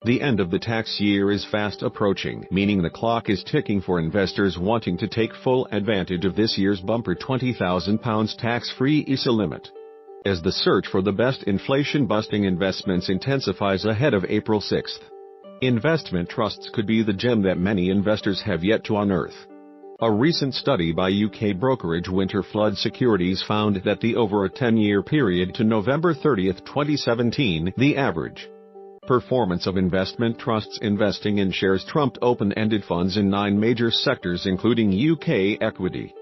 The end of the tax year is fast approaching, meaning the clock is ticking for investors wanting to take full advantage of this year's bumper £20,000 tax-free ISA limit. As the search for the best inflation-busting investments intensifies ahead of April 6th, investment trusts could be the gem that many investors have yet to unearth. A recent study by UK brokerage Winterflood Securities found that over a 10-year period to November 30, 2017, the average performance of investment trusts investing in shares trumped open-ended funds in 9 major sectors including UK equity,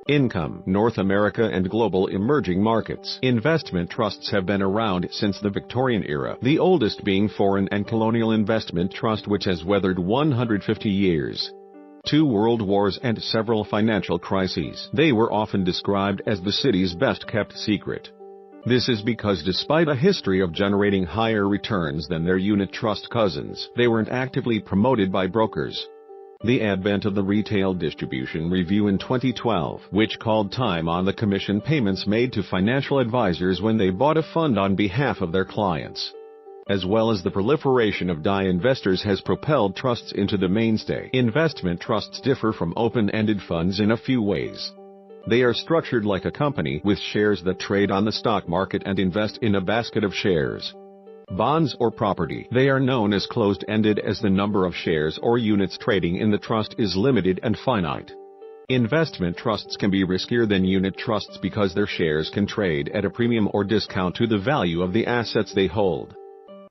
income, North America and global emerging markets. Investment trusts have been around since the Victorian era, the oldest being Foreign Colonial Investment Trust, which has weathered 150 years, 2 world wars and several financial crises. They were often described as the city's best-kept secret. This is because despite a history of generating higher returns than their unit trust cousins, they weren't actively promoted by brokers. The advent of the Retail Distribution Review in 2012, which called time on the commission payments made to financial advisors when they bought a fund on behalf of their clients, as well as the proliferation of DI investors, has propelled trusts into the mainstay. Investment trusts differ from open-ended funds in a few ways. They are structured like a company with shares that trade on the stock market and invest in a basket of shares, bonds or property. They are known as closed-ended as the number of shares or units trading in the trust is limited and finite. Investment trusts can be riskier than unit trusts because their shares can trade at a premium or discount to the value of the assets they hold,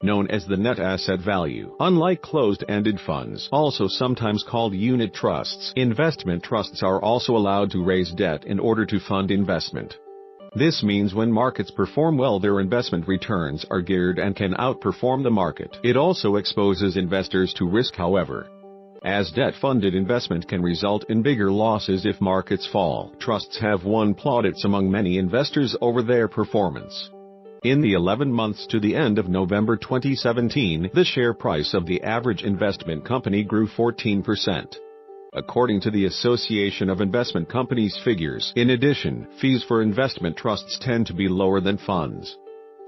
known as the net asset value. Unlike closed-ended funds, also sometimes called unit trusts, investment trusts are also allowed to raise debt in order to fund investment. This means when markets perform well, their investment returns are geared and can outperform the market. It also exposes investors to risk, however, as debt-funded investment can result in bigger losses if markets fall. Trusts have won plaudits among many investors over their performance. In the 11 months to the end of November 2017, the share price of the average investment company grew 14%. According to the Association of Investment Companies figures. In addition, fees for investment trusts tend to be lower than funds,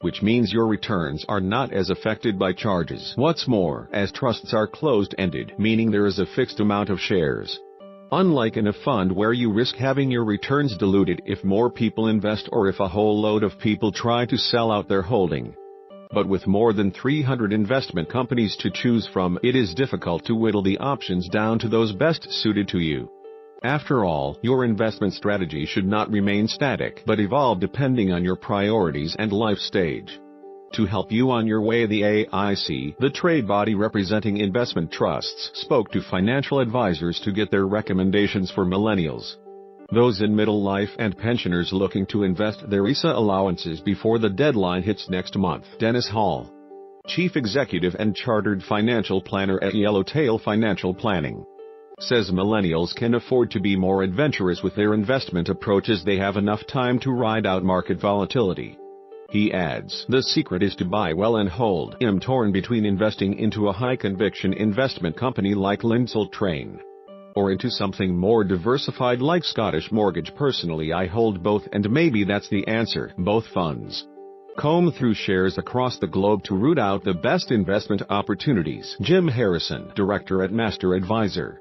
which means your returns are not as affected by charges. What's more, as trusts are closed-ended, meaning there is a fixed amount of shares, unlike in a fund where you risk having your returns diluted if more people invest or if a whole load of people try to sell out their holding. But with more than 300 investment companies to choose from, it is difficult to whittle the options down to those best suited to you. After all, your investment strategy should not remain static, but evolve depending on your priorities and life stage. To help you on your way, the AIC, the trade body representing investment trusts, spoke to financial advisors to get their recommendations for millennials, those in middle life, and pensioners looking to invest their ISA allowances before the deadline hits next month. Dennis Hall, Chief Executive and Chartered Financial Planner at Yellowtail Financial Planning, says millennials can afford to be more adventurous with their investment approaches. They have enough time to ride out market volatility. He adds, the secret is to buy well and hold. I'm torn between investing into a high-conviction investment company like Lindsay Train, or into something more diversified like Scottish Mortgage. Personally, I hold both, and maybe that's the answer. Both funds comb through shares across the globe to root out the best investment opportunities. Jim Harrison, director at Master Advisor,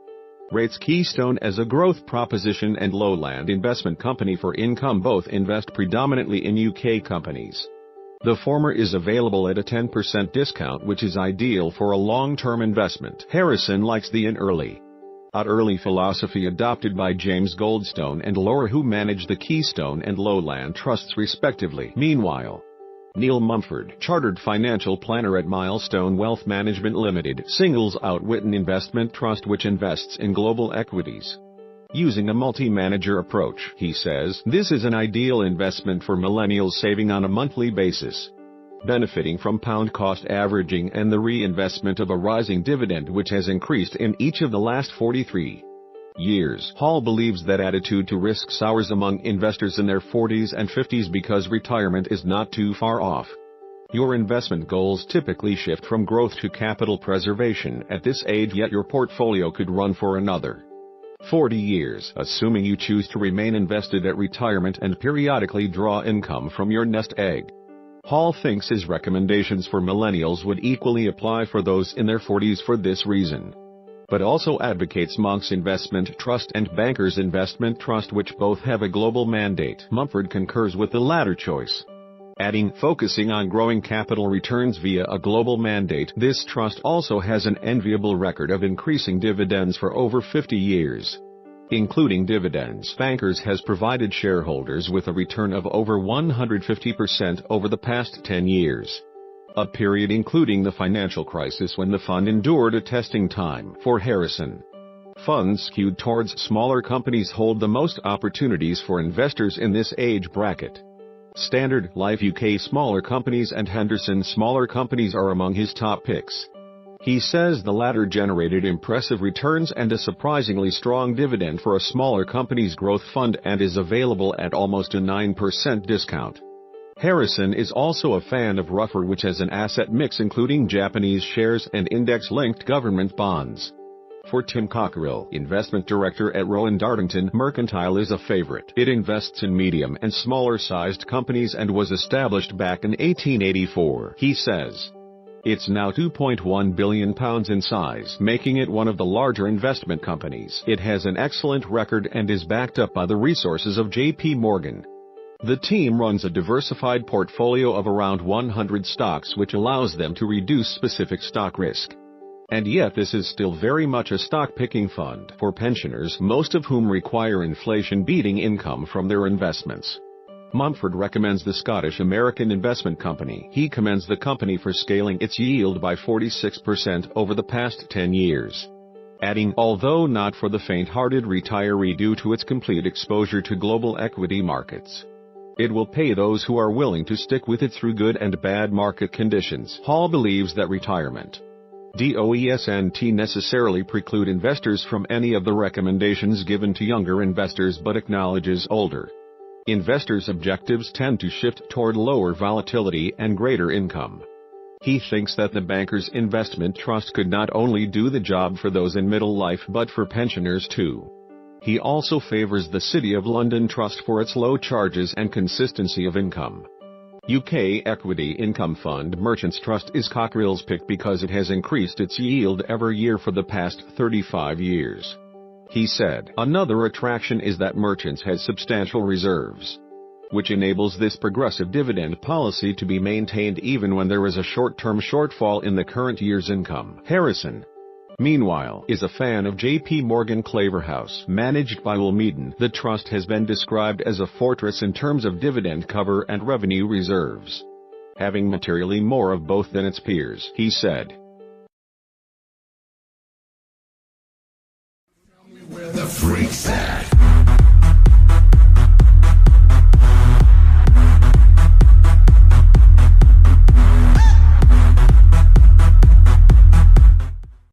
rates Keystone as a growth proposition and Lowland investment company for income. Both invest predominantly in UK companies. The former is available at a 10% discount, which is ideal for a long-term investment. Harrison likes the in early philosophy adopted by James Goldstone and Laura, who manage the Keystone and Lowland trusts respectively. Meanwhile, Neil Mumford, Chartered Financial Planner at Milestone Wealth Management Limited, singles out Witten Investment Trust, which invests in global equities using a multi-manager approach. He says, this is an ideal investment for millennials saving on a monthly basis, benefiting from pound cost averaging and the reinvestment of a rising dividend which has increased in each of the last 43 years. Hall believes that attitude to risk sours among investors in their 40s and 50s because retirement is not too far off. Your investment goals typically shift from growth to capital preservation at this age, yet your portfolio could run for another 40 years, assuming you choose to remain invested at retirement and periodically draw income from your nest egg. Hall thinks his recommendations for millennials would equally apply for those in their 40s for this reason, but also advocates Monk's Investment Trust and Bankers Investment Trust, which both have a global mandate. Mumford concurs with the latter choice, adding, focusing on growing capital returns via a global mandate, this trust also has an enviable record of increasing dividends for over 50 years. Including dividends, Bankers has provided shareholders with a return of over 150% over the past 10 years. A period including the financial crisis when the fund endured a testing time. For Harrison, funds skewed towards smaller companies hold the most opportunities for investors in this age bracket. Standard Life UK smaller companies and Henderson smaller companies are among his top picks. He says the latter generated impressive returns and a surprisingly strong dividend for a smaller company's growth fund and is available at almost a 9% discount. Harrison is also a fan of Ruffer, which has an asset mix including Japanese shares and index-linked government bonds. For Tim Cockerill, investment director at Rowan Dartington, Mercantile is a favorite. It invests in medium and smaller-sized companies and was established back in 1884. He says, it's now £2.1 billion in size, making it one of the larger investment companies. It has an excellent record and is backed up by the resources of J.P. Morgan. The team runs a diversified portfolio of around 100 stocks, which allows them to reduce specific stock risk. And yet this is still very much a stock-picking fund for pensioners, most of whom require inflation-beating income from their investments. Mumford recommends the Scottish American Investment Company. He commends the company for scaling its yield by 46% over the past 10 years. Adding, although not for the faint-hearted retiree due to its complete exposure to global equity markets, it will pay those who are willing to stick with it through good and bad market conditions. Hall believes that retirement doesn't necessarily preclude investors from any of the recommendations given to younger investors, but acknowledges older investors' objectives tend to shift toward lower volatility and greater income. He thinks that the Bankers Investment Trust could not only do the job for those in middle life but for pensioners too. He also favors the City of London Trust for its low charges and consistency of income. UK Equity Income Fund Merchants Trust is Cockerill's pick because it has increased its yield every year for the past 35 years. He said, another attraction is that Merchants has substantial reserves, which enables this progressive dividend policy to be maintained even when there is a short-term shortfall in the current year's income. Harrison, meanwhile, is a fan of J.P. Morgan Claverhouse. Managed by Will Meaden, the trust has been described as a fortress in terms of dividend cover and revenue reserves, having materially more of both than its peers. He said, where the freaks at?